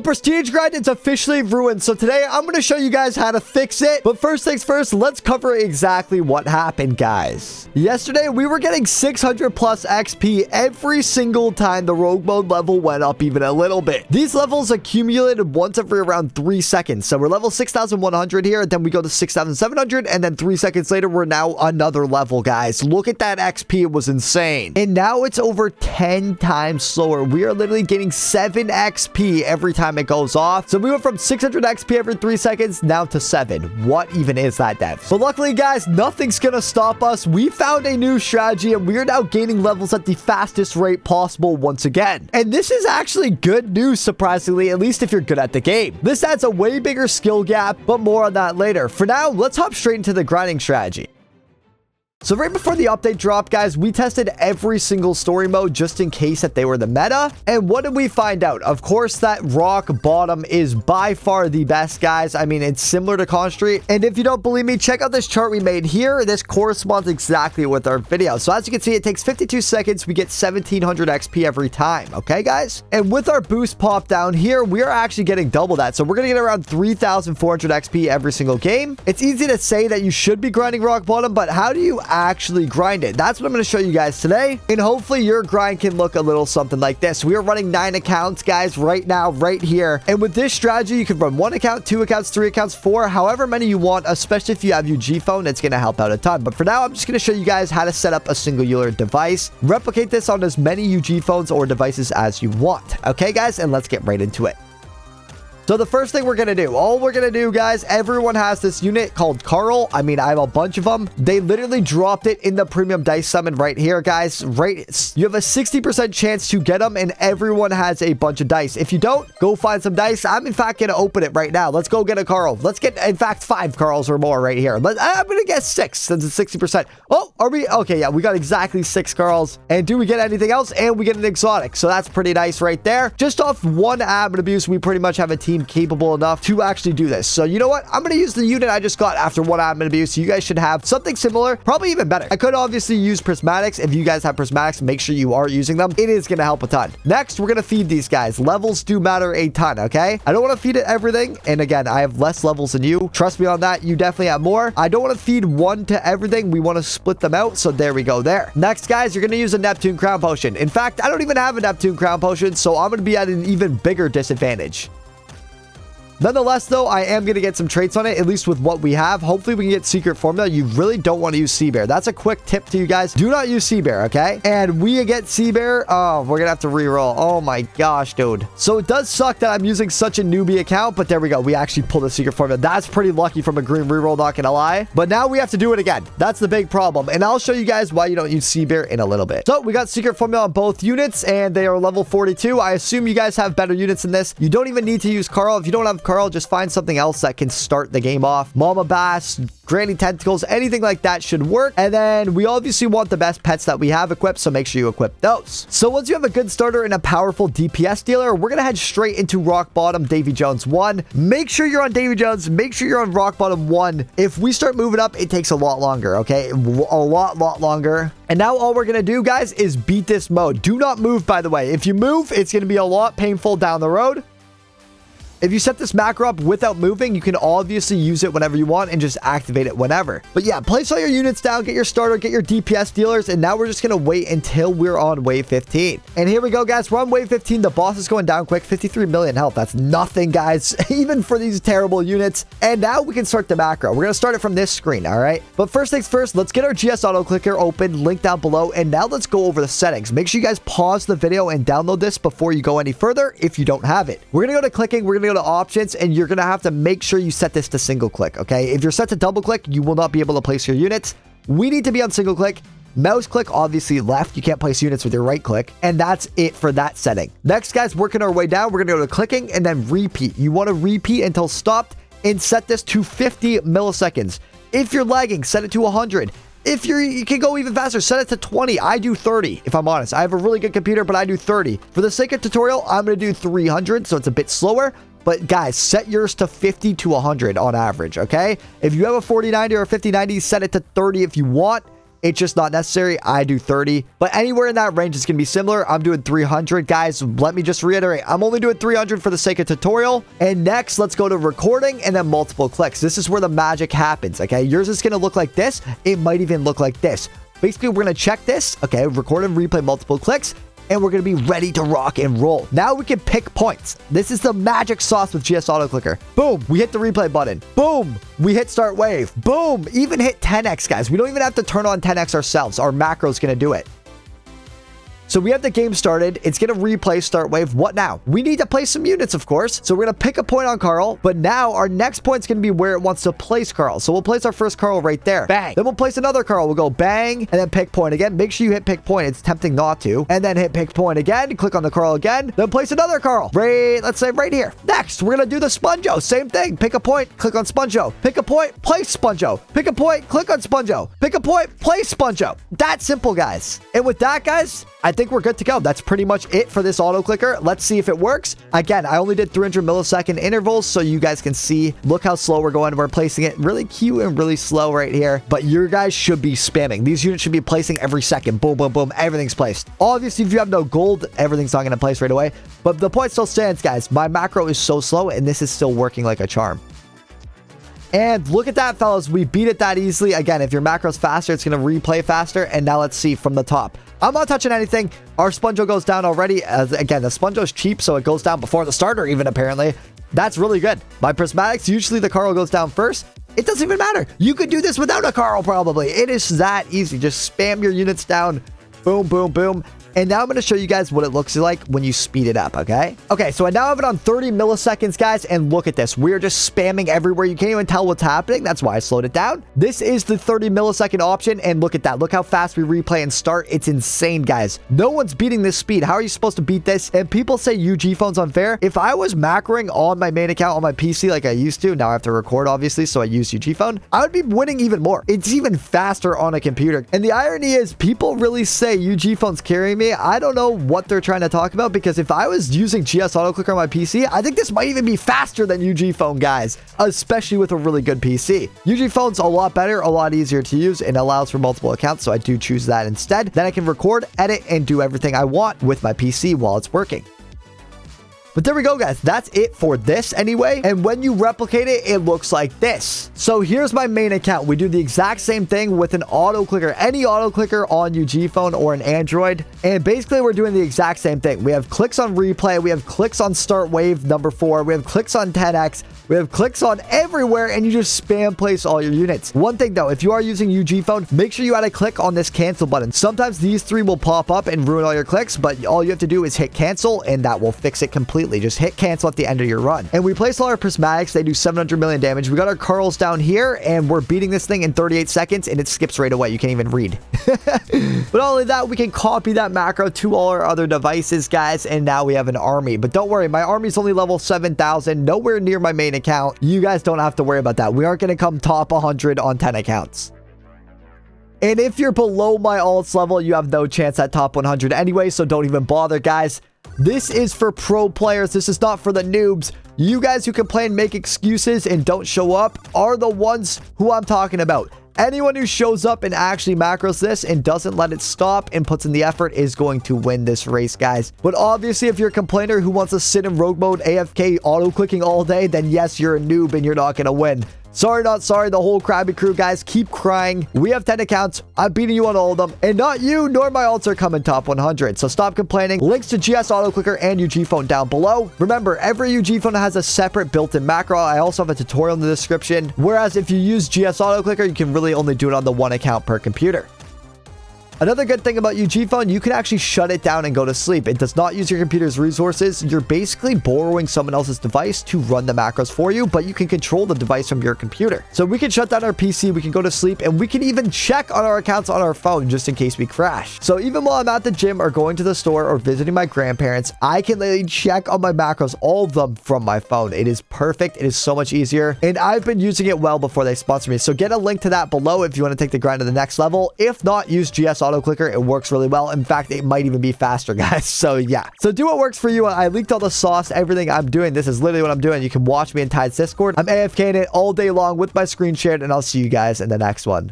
The prestige grind is officially ruined, so today I'm going to show you guys how to fix it. But first things first, let's cover exactly what happened, guys. Yesterday, we were getting 600 plus XP every single time the rogue mode level went up even a little bit. These levels accumulated once every around 3 seconds. So we're level 6,100 here, then we go to 6,700, and then 3 seconds later, we're now another level, guys. Look at that XP. It was insane. And now it's over 10 times slower. We are literally getting 7 XP every time it goes off. So we went from 600 XP every 3 seconds now to 7. What even is that, devs? But luckily, guys, nothing's gonna stop us. We found a new strategy and we are now gaining levels at the fastest rate possible once again. And this is actually good news, surprisingly, at least if you're good at the game. This adds a way bigger skill gap, but more on that later. For now, let's hop straight into the grinding strategy. So right before the update dropped, guys, we tested every single story mode just in case that they were the meta. And what did we find out? Of course, that rock bottom is by far the best, guys. I mean, it's similar to Con Street. And if you don't believe me, check out this chart we made here. This corresponds exactly with our video. So as you can see, it takes 52 seconds. We get 1,700 XP every time. Okay, guys? And with our boost pop down here, we are actually getting double that. So we're going to get around 3,400 XP every single game. It's easy to say that you should be grinding rock bottom, but how do you actually grind it? That's what I'm going to show you guys today, and hopefully your grind can look a little something like this. We are running 9 accounts, guys, right now, right here. And with this strategy, you can run 1 account, 2 accounts, 3 accounts, 4, however many you want, especially if you have UG phone. It's going to help out a ton. But for now, I'm just going to show you guys how to set up a singular device. Replicate this on as many UG phones or devices as you want. Okay, guys, and let's get right into it. So the first thing we're going to do, all we're going to do, guys, everyone has this unit called Carl. I mean, I have a bunch of them. They literally dropped it in the premium dice summon right here, guys. Right, you have a 60% chance to get them, and everyone has a bunch of dice. If you don't, go find some dice. I'm, in fact, going to open it right now. Let's go get a Carl. Let's get, in fact, 5 Carls or more right here. I'm going to guess 6 since it's 60%. Oh, are we? Okay, yeah, we got exactly 6 Carls. And do we get anything else? And we get an exotic. So that's pretty nice right there. Just off 1 admin abuse, we pretty much have a team capable enough to actually do this. So you know what? I'm going to use the unit I just got after 1 admin abuse. You guys should have something similar, probably even better. I could obviously use prismatics. If you guys have prismatics, make sure you are using them. It is going to help a ton. Next, we're going to feed these guys. Levels do matter a ton, okay? I don't want to feed it everything. And again, I have less levels than you. Trust me on that. You definitely have more. I don't want to feed 1 to everything. We want to split them out. So there we go there. Next, guys, you're going to use a Neptune Crown Potion. In fact, I don't even have a Neptune Crown Potion, so I'm going to be at an even bigger disadvantage. Nonetheless, though, I am going to get some traits on it, at least with what we have. Hopefully, we can get secret formula. You really don't want to use Sea Bear. That's a quick tip to you guys. Do not use Sea Bear, okay? And we get Sea Bear. Oh, we're going to have to reroll. Oh my gosh, dude. So it does suck that I'm using such a newbie account, but there we go. We actually pulled a secret formula. That's pretty lucky from a green reroll, not going to lie. But now we have to do it again. That's the big problem. And I'll show you guys why you don't use Sea Bear in a little bit. So we got secret formula on both units, and they are level 42. I assume you guys have better units than this. You don't even need to use Carl. If you don't have Carl, just find something else that can start the game off. Mama Bass, Granny Tentacles, anything like that should work. And then we obviously want the best pets that we have equipped, so make sure you equip those. So once you have a good starter and a powerful DPS dealer, we're gonna head straight into Rock Bottom Davy Jones 1. Make sure you're on Davy Jones. Make sure you're on Rock Bottom 1. If we start moving up, it takes a lot longer, okay? A lot longer. And now all we're gonna do, guys, is beat this mode. Do not move, by the way. If you move, it's gonna be a lot painful down the road. If you set this macro up without moving, you can obviously use it whenever you want and just activate it whenever. But yeah, place all your units down, get your starter, get your DPS dealers, and now we're just going to wait until we're on wave 15. And here we go, guys. We're on wave 15. The boss is going down quick. 53 million health. That's nothing, guys, even for these terrible units. And now we can start the macro. We're going to start it from this screen, all right? But first things first, let's get our GS auto clicker open, link down below, and now let's go over the settings. Make sure you guys pause the video and download this before you go any further if you don't have it. We're going to go to clicking. We're going to go to options, and you're going to have to make sure you set this to single click, okay? If you're set to double click, you will not be able to place your units. We need to be on single click. Mouse click, obviously left. You can't place units with your right click. And that's it for that setting. Next, guys, working our way down, we're going to go to clicking and then repeat. You want to repeat until stopped and set this to 50 milliseconds. If you're lagging, set it to 100. If you can go even faster, set it to 20. I do 30, if I'm honest. I have a really good computer, but I do 30. For the sake of tutorial, I'm going to do 300, so it's a bit slower. But guys, set yours to 50 to 100 on average, okay? If you have a 4090 or a 5090, set it to 30 if you want. It's just not necessary. I do 30, but anywhere in that range is going to be similar. I'm doing 300, guys. Let me just reiterate. I'm only doing 300 for the sake of tutorial. And next, let's go to recording and then multiple clicks. This is where the magic happens, okay? Yours is going to look like this. It might even look like this. Basically, we're going to check this, okay? Record and replay multiple clicks. And we're going to be ready to rock and roll. Now we can pick points. This is the magic sauce with GS Auto Clicker. Boom, we hit the replay button. Boom, we hit start wave. Boom, even hit 10x, guys. We don't even have to turn on 10x ourselves. Our macro is going to do it. So we have the game started. It's going to replay start wave. What now? We need to place some units, of course. So we're going to pick a point on Carl. But now our next point is going to be where it wants to place Carl. So we'll place our first Carl right there. Bang. Then we'll place another Carl. We'll go bang and then pick point again. Make sure you hit pick point. It's tempting not to. And then hit pick point again. Click on the Carl again. Then place another Carl. Right, let's say right here. Next, we're going to do the Sponjo. Same thing. Pick a point. Click on Sponjo. Pick a point. Place Sponjo. Pick a point. Click on Sponjo. Pick a point. Place Sponjo. That simple, guys. And with that, guys, I think we're good to go. That's pretty much it for this auto clicker. Let's see if it works. Again, I only did 300 millisecond intervals so you guys can see. Look how slow we're going. We're placing it really cute and really slow right here. But your guys should be spamming. These units should be placing every second. Boom, boom, boom. Everything's placed. Obviously, if you have no gold, everything's not going to place right away. But the point still stands, guys. My macro is so slow and this is still working like a charm. And look at that, fellas. We beat it that easily. Again, if your macro's faster, it's going to replay faster. And now let's see from the top. I'm not touching anything. Our Sponjo goes down already. Again, the Sponjo's cheap, so it goes down before the starter even, apparently. That's really good. My prismatics, usually the Carl goes down first. It doesn't even matter. You could do this without a Carl, probably. It is that easy. Just spam your units down. Boom, boom, boom. And now I'm going to show you guys what it looks like when you speed it up, okay? Okay, so I now have it on 30 milliseconds, guys, and look at this. We're just spamming everywhere. You can't even tell what's happening. That's why I slowed it down. This is the 30 millisecond option, and look at that. Look how fast we replay and start. It's insane, guys. No one's beating this speed. How are you supposed to beat this? And people say UG phone's unfair. If I was macroing on my main account on my PC like I used to, now I have to record, obviously, so I use UG phone, I would be winning even more. It's even faster on a computer. And the irony is, people really say UG phone's carrying me. I don't know what they're trying to talk about, because if I was using GS Auto Clicker on my PC, I think this might even be faster than UG phone, guys, especially with a really good PC. UG phone's a lot better, a lot easier to use, and allows for multiple accounts, so I do choose that instead. Then I can record, edit, and do everything I want with my PC while it's working. But there we go, guys. That's it for this anyway. And when you replicate it, it looks like this. So here's my main account. We do the exact same thing with an auto clicker, any auto clicker on UG phone or an Android. And basically, we're doing the exact same thing. We have clicks on replay. We have clicks on start wave number 4. We have clicks on 10x. We have clicks on everywhere, and you just spam place all your units. One thing though, if you are using UG phone, make sure you add a click on this cancel button. Sometimes these 3 will pop up and ruin all your clicks, but all you have to do is hit cancel, and that will fix it completely. Just hit cancel at the end of your run. And we place all our prismatics. They do 700 million damage. We got our Carls down here, and we're beating this thing in 38 seconds, and it skips right away. You can't even read. But not only that, we can copy that macro to all our other devices, guys, and now we have an army. But don't worry, my army's only level 7,000, nowhere near my main account. You guys don't have to worry about that. We aren't going to come top 100 on 10 accounts. And if you're below my alts level, you have no chance at top 100 anyway, so don't even bother, guys. This is for pro players. This is not for the noobs. You guys who complain, make excuses, and don't show up are the ones who I'm talking about. Anyone who shows up and actually macros this and doesn't let it stop and puts in the effort is going to win this race, guys. But obviously, if you're a complainer who wants to sit in rogue mode, AFK, auto-clicking all day, then yes, you're a noob and you're not going to win. Sorry, not sorry, the whole Krabby crew, guys. Keep crying. We have 10 accounts. I'm beating you on all of them. And not you, nor my alts are coming top 100. So stop complaining. Links to GS Auto Clicker and UG Phone down below. Remember, every UG Phone has a separate built-in macro. I also have a tutorial in the description. Whereas if you use GS Auto Clicker, you can really only do it on the 1 account per computer. Another good thing about UG Phone, you can actually shut it down and go to sleep. It does not use your computer's resources. You're basically borrowing someone else's device to run the macros for you, but you can control the device from your computer. So we can shut down our PC, we can go to sleep, and we can even check on our accounts on our phone just in case we crash. So even while I'm at the gym or going to the store or visiting my grandparents, I can literally check on my macros, all of them from my phone. It is perfect. It is so much easier, and I've been using it well before they sponsor me. So get a link to that below if you want to take the grind to the next level. If not, use GS Auto Clicker. It works really well. In fact, it might even be faster, guys. So yeah. So do what works for you. I leaked all the sauce, everything I'm doing. This is literally what I'm doing. You can watch me in Tide's Discord. I'm AFKing it all day long with my screen shared, and I'll see you guys in the next one.